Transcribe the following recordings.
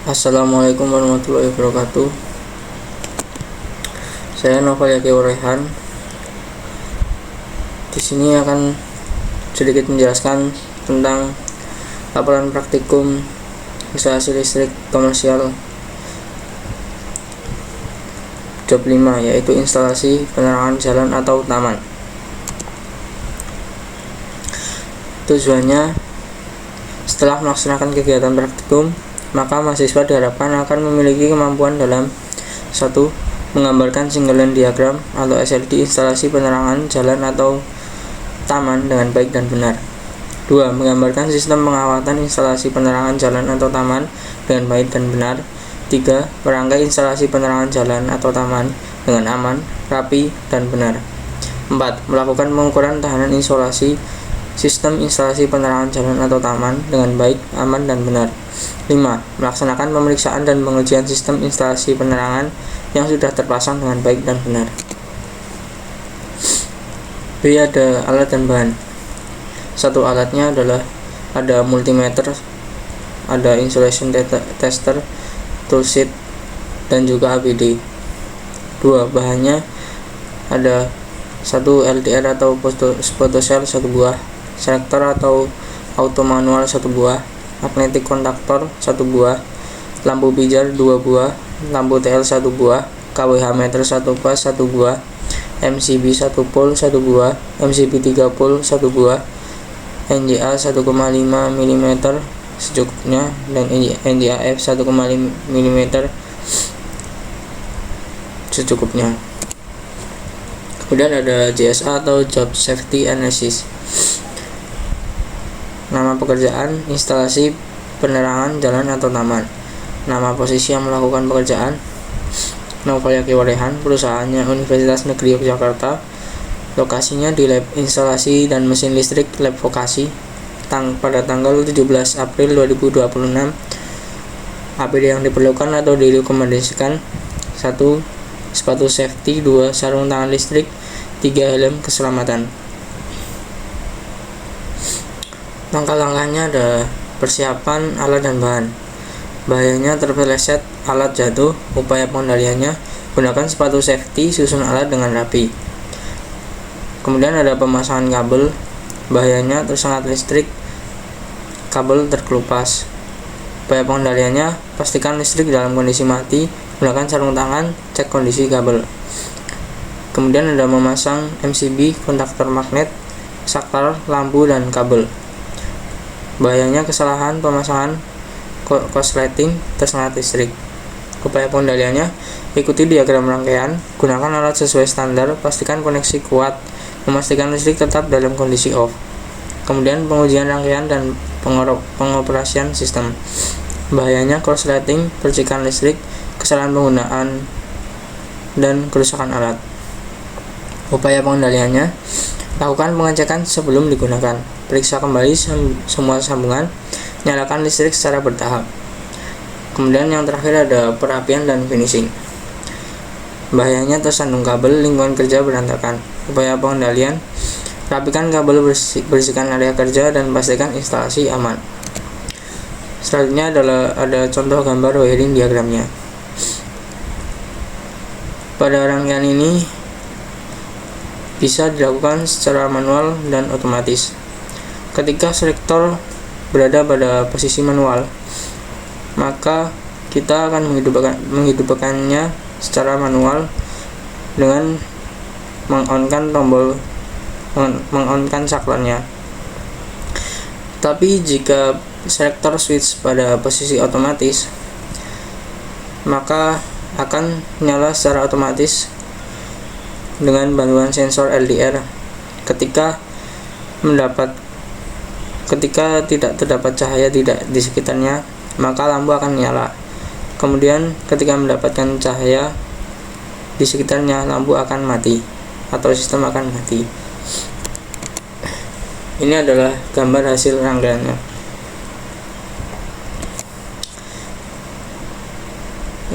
Assalamualaikum warahmatullahi wabarakatuh. Saya Noval Yaki Rehan. Di sini akan sedikit menjelaskan tentang laporan praktikum instalasi listrik komersial job 5, yaitu instalasi penerangan jalan atau taman. Tujuannya, setelah melaksanakan kegiatan praktikum, maka mahasiswa diharapkan akan memiliki kemampuan dalam 1. Menggambarkan single line diagram atau SLD instalasi penerangan jalan atau taman dengan baik dan benar. 2. Menggambarkan sistem pengawatan instalasi penerangan jalan atau taman dengan baik dan benar. 3. Merangkai instalasi penerangan jalan atau taman dengan aman, rapi, dan benar. 4. Melakukan pengukuran tahanan isolasi sistem instalasi penerangan jalan atau taman dengan baik, aman, dan benar. 5. Melaksanakan pemeriksaan dan pengujian sistem instalasi penerangan yang sudah terpasang dengan baik dan benar. B. Ada alat dan bahan. 1. Alatnya adalah ada multimeter, ada insulation tester, toolsheet, dan juga APD. 2. Bahannya ada 1. LDR atau photocell 1 buah, selektor atau auto manual 1 buah, magnetic kontaktor 1 buah, lampu pijar 2 buah, lampu TL 1 buah, kWh meter 1 pas 1 buah, MCB 1 pole 1 buah, MCB 3 pole 1 buah, NJA 1,5 mm secukupnya, dan NJAF 1,5 mm secukupnya. Kemudian ada JSA atau Job Safety Analysis. Nama pekerjaan, instalasi penerangan jalan atau taman. Nama posisi yang melakukan pekerjaan, Noval Yaki Rehan, perusahaannya Universitas Negeri Yogyakarta. Lokasinya di lab instalasi dan mesin listrik lab vokasi pada tanggal 17 April 2026. APD yang diperlukan atau direkomendasikan: 1. Sepatu safety, 2. Sarung tangan listrik, 3. Helm keselamatan. Langkah-langkahnya ada persiapan alat dan bahan. Bahayanya terpeleset alat jatuh. Upaya pengendaliannya, gunakan sepatu safety, susun alat dengan rapi. Kemudian ada pemasangan kabel. Bahayanya tersengat listrik, kabel terkelupas. Upaya pengendaliannya, pastikan listrik dalam kondisi mati, gunakan sarung tangan, cek kondisi kabel. Kemudian ada memasang MCB, kontaktor magnet, saklar, lampu, dan kabel. Bahayanya kesalahan pemasangan korsleting, tersengat listrik. Upaya pengendaliannya, ikuti diagram rangkaian, gunakan alat sesuai standar, pastikan koneksi kuat, memastikan listrik tetap dalam kondisi off. Kemudian pengujian rangkaian dan pengoperasian sistem. Bahayanya korsleting, percikan listrik, kesalahan penggunaan, dan kerusakan alat. Upaya pengendaliannya, lakukan pengecekan sebelum digunakan, periksa kembali semua sambungan, nyalakan listrik secara bertahap. Kemudian yang terakhir ada perapian dan finishing. Bahayanya tersandung kabel, lingkungan kerja berantakan. Upaya pengendalian, rapikan kabel, bersihkan area kerja, dan pastikan instalasi aman. Selanjutnya adalah ada contoh gambar wiring diagramnya. Pada rangkaian ini bisa dilakukan secara manual dan otomatis. Ketika selektor berada pada posisi manual, maka kita akan menghidupkannya secara manual dengan mengonkan saklarnya. Tapi jika selektor switch pada posisi otomatis, maka akan menyala secara otomatis dengan bantuan sensor LDR. Ketika tidak terdapat cahaya di sekitarnya, maka lampu akan menyala. Kemudian ketika mendapatkan cahaya di sekitarnya, lampu akan mati atau sistem akan mati. Ini adalah gambar hasil rangkaiannya.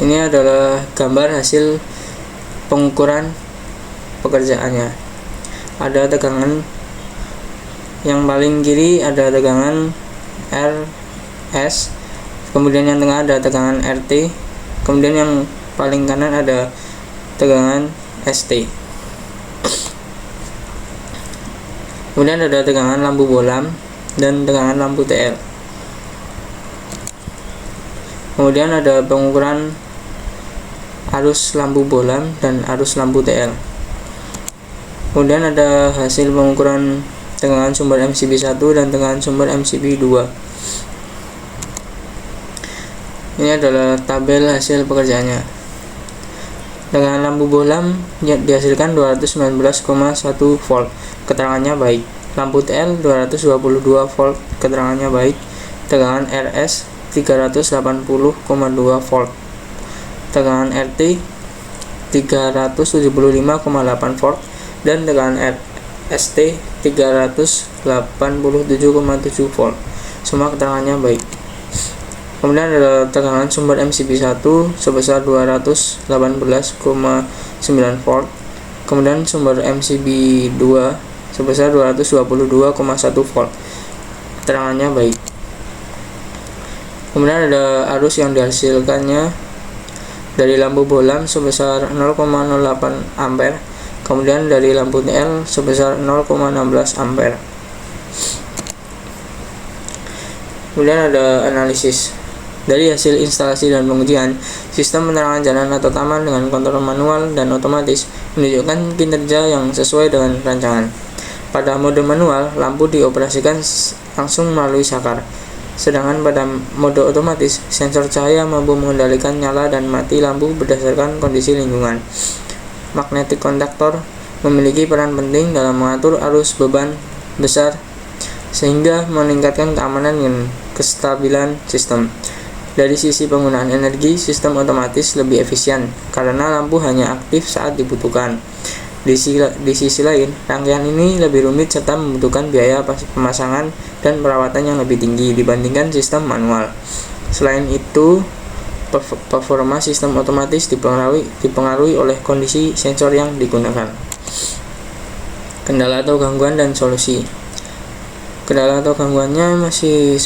Ini adalah gambar hasil pengukuran pekerjaannya. Ada tegangan yang paling kiri, ada tegangan RS kemudian yang tengah ada tegangan RT, kemudian yang paling kanan ada tegangan ST. Kemudian ada tegangan lampu bohlam dan tegangan lampu TL. Kemudian ada pengukuran arus lampu bohlam dan arus lampu TL. Kemudian ada hasil pengukuran tegangan sumber MCB 1 dan tegangan sumber MCB 2. Ini adalah tabel hasil pekerjaannya. Tegangan lampu bohlam dihasilkan 219,1 volt, keterangannya baik. Lampu TL 222 volt, keterangannya baik. Tegangan RS 380,2 volt. Tegangan RT 375,8 volt dan tegangan ST 387,7 volt. Semua keterangannya baik. Kemudian ada tegangan sumber MCB 1 sebesar 218,9 volt. Kemudian sumber MCB 2 sebesar 222,1 volt. Keterangannya baik. Kemudian ada arus yang dihasilkannya dari lampu bohlam sebesar 0,08 ampere. Kemudian dari lampu TL sebesar 0,16 ampere. Kemudian ada analisis. Dari hasil instalasi dan pengujian, sistem penerangan jalan atau taman dengan kontrol manual dan otomatis menunjukkan kinerja yang sesuai dengan rancangan. Pada mode manual, lampu dioperasikan langsung melalui saklar. Sedangkan pada mode otomatis, sensor cahaya mampu mengendalikan nyala dan mati lampu berdasarkan kondisi lingkungan. Magnetic conductor memiliki peran penting dalam mengatur arus beban besar sehingga meningkatkan keamanan dan kestabilan sistem. Dari sisi penggunaan energi, sistem otomatis lebih efisien karena lampu hanya aktif saat dibutuhkan. Di sisi lain, rangkaian ini lebih rumit serta membutuhkan biaya pemasangan dan perawatan yang lebih tinggi dibandingkan sistem manual. Selain itu, performa sistem otomatis dipengaruhi oleh kondisi sensor yang digunakan. Kendala atau gangguan dan solusi. Kendala atau gangguannya masih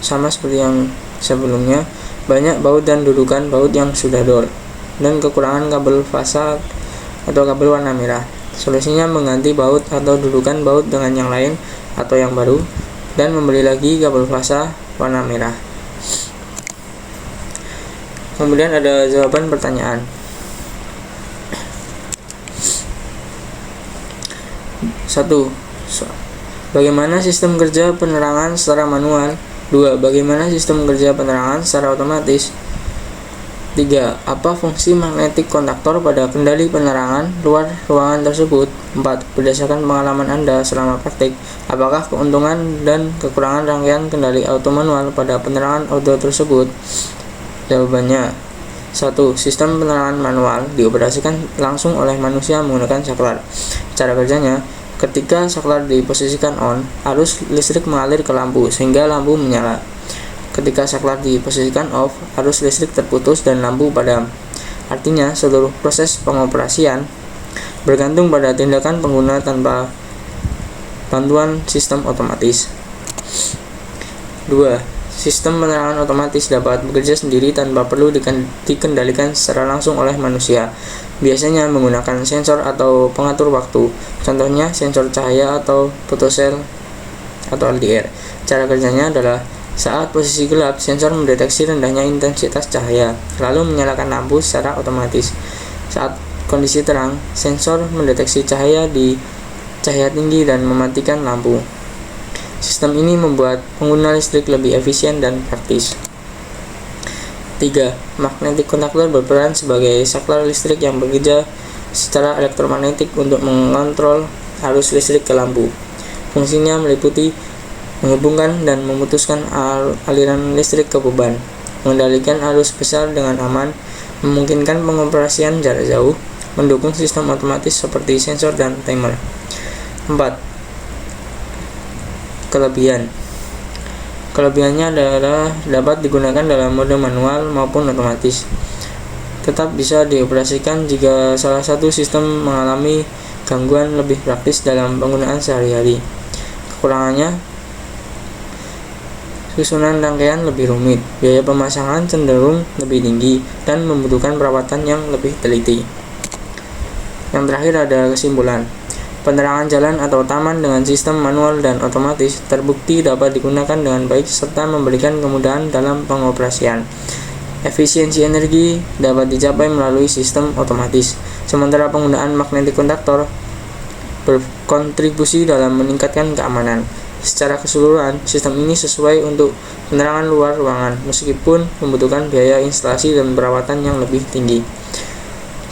sama seperti yang sebelumnya, banyak baut dan dudukan baut yang sudah dol, dan kekurangan kabel fasa atau kabel warna merah. Solusinya mengganti baut atau dudukan baut dengan yang lain atau yang baru, dan membeli lagi kabel fasa warna merah. Kemudian ada jawaban pertanyaan. 1. Bagaimana sistem kerja penerangan secara manual? 2. Bagaimana sistem kerja penerangan secara otomatis? 3. Apa fungsi magnetic conductor pada kendali penerangan luar ruangan tersebut? 4. Berdasarkan pengalaman Anda selama praktik, apakah keuntungan dan kekurangan rangkaian kendali auto manual pada penerangan auto tersebut? Jawabannya: 1. Sistem penerangan manual dioperasikan langsung oleh manusia menggunakan saklar. Cara kerjanya: ketika saklar diposisikan on, arus listrik mengalir ke lampu sehingga lampu menyala. Ketika saklar diposisikan off, arus listrik terputus dan lampu padam. Artinya, seluruh proses pengoperasian bergantung pada tindakan pengguna tanpa bantuan sistem otomatis. 2. Sistem penerangan otomatis dapat bekerja sendiri tanpa perlu dikendalikan secara langsung oleh manusia, biasanya menggunakan sensor atau pengatur waktu, contohnya sensor cahaya atau photocell atau LDR. Cara kerjanya adalah saat posisi gelap, sensor mendeteksi rendahnya intensitas cahaya, lalu menyalakan lampu secara otomatis. Saat kondisi terang, sensor mendeteksi cahaya tinggi dan mematikan lampu. Sistem ini membuat pengguna listrik lebih efisien dan praktis. 3. Magnetic conductor berperan sebagai saklar listrik yang bekerja secara elektromagnetik untuk mengontrol arus listrik ke lampu. Fungsinya meliputi menghubungkan dan memutuskan aliran listrik ke beban, mengendalikan arus besar dengan aman, memungkinkan pengoperasian jarak jauh, mendukung sistem otomatis seperti sensor dan timer. 4. Kelebihannya adalah dapat digunakan dalam mode manual maupun otomatis. Tetap bisa dioperasikan jika salah satu sistem mengalami gangguan, lebih praktis dalam penggunaan sehari-hari. Kekurangannya: susunan rangkaian lebih rumit, biaya pemasangan cenderung lebih tinggi, dan membutuhkan perawatan yang lebih teliti. Yang terakhir ada kesimpulan. Penerangan jalan atau taman dengan sistem manual dan otomatis terbukti dapat digunakan dengan baik serta memberikan kemudahan dalam pengoperasian. Efisiensi energi dapat dicapai melalui sistem otomatis, sementara penggunaan magnetic conductor berkontribusi dalam meningkatkan keamanan. Secara keseluruhan, sistem ini sesuai untuk penerangan luar ruangan, meskipun membutuhkan biaya instalasi dan perawatan yang lebih tinggi.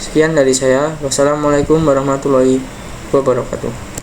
Sekian dari saya. Wassalamualaikum warahmatullahi wabarakatuh.